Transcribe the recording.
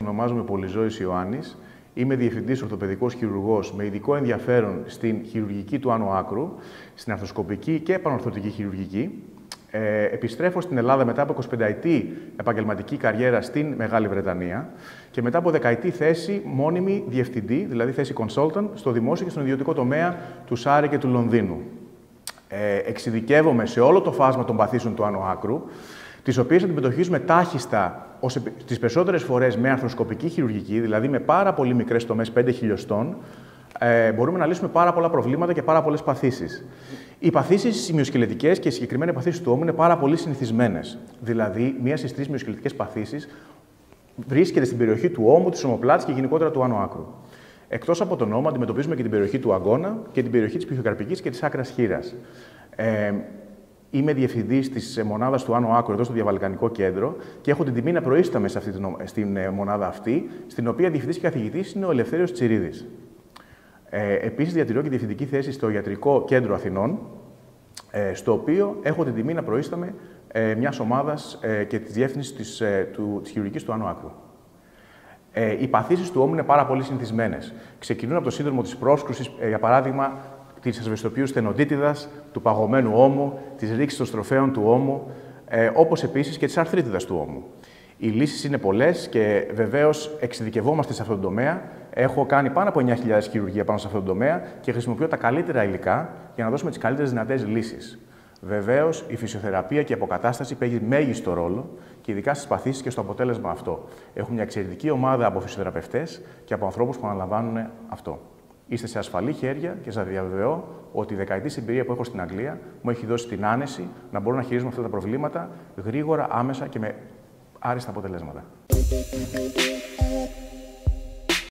Ονομάζομαι Πολυζώης Ιωάννης. Είμαι διευθυντής ορθοπαιδικός χειρουργός με ειδικό ενδιαφέρον στην χειρουργική του άνω άκρου, στην αρθροσκοπική και επανορθωτική χειρουργική. Επιστρέφω στην Ελλάδα μετά από 25ετή επαγγελματική καριέρα στην Μεγάλη Βρετανία και μετά από δεκαετή θέση μόνιμη διευθυντή, δηλαδή θέση consultant, στο δημόσιο και στον ιδιωτικό τομέα του Σάρι και του Λονδίνου. Εξειδικεύομαι σε όλο το φάσμα των παθήσεων του άνω άκρου, τις οποίες αντιμετωπίζουμε τάχιστα τις περισσότερες φορές με αρθροσκοπική χειρουργική, δηλαδή με πάρα πολύ μικρές τομές 5 χιλιοστών, μπορούμε να λύσουμε πάρα πολλά προβλήματα και πάρα πολλές παθήσεις. Οι παθήσεις οι μυοσκελετικές και οι συγκεκριμένες παθήσεις του ώμου είναι πάρα πολύ συνηθισμένες. Δηλαδή, μία στις τρεις μυοσκελετικές παθήσεις βρίσκεται στην περιοχή του ώμου, της ομοπλάτης και γενικότερα του άνω άκρου. Εκτός από τον ώμο, αντιμετωπίζουμε και την περιοχή του αγκώνα και την περιοχή της πηχιοκαρπικής και της άκρας χείλας. Είμαι διευθυντής της μονάδας του άνω άκρου εδώ στο Διαβαλκανικό Κέντρο και έχω την τιμή να προείσταμαι στην μονάδα αυτή, στην οποία διευθυντής και καθηγητής είναι ο Ελευθέριος Τσιρίδης. Επίσης, διατηρώ και διευθυντική θέση στο Ιατρικό Κέντρο Αθηνών, στο οποίο έχω την τιμή να προείσταμαι μιας ομάδας και της διεύθυνσης της χειρουργικής του άνω άκρου. Οι παθήσεις του ώμου είναι πάρα πολύ συνηθισμένες. Ξεκινούν από το σύνδρομο της πρόσκρουσης, για παράδειγμα, της ασβεστοποιούς στενοτίτιδας, του παγωμένου ώμου, της ρήξης των στροφέων του ώμου, όπως επίσης και της αρθρίτιδας του ώμου. Οι λύσεις είναι πολλές και βεβαίως εξειδικευόμαστε σε αυτόν τον τομέα. Έχω κάνει πάνω από 9.000 χειρουργία πάνω σε αυτόν τον τομέα και χρησιμοποιώ τα καλύτερα υλικά για να δώσουμε τις καλύτερες δυνατές λύσεις. Βεβαίως, η φυσιοθεραπεία και η αποκατάσταση παίζει μέγιστο ρόλο και ειδικά στις παθήσεις και στο αποτέλεσμα αυτό. Έχουμε μια εξαιρετική ομάδα από φυσιοθεραπευτές και από ανθρώπους που αναλαμβάνουν αυτό. Είστε σε ασφαλή χέρια και σας διαβεβαιώ ότι η δεκαετής εμπειρία που έχω στην Αγγλία μου έχει δώσει την άνεση να μπορώ να χειρίζομαι αυτά τα προβλήματα γρήγορα, άμεσα και με άριστα αποτελέσματα.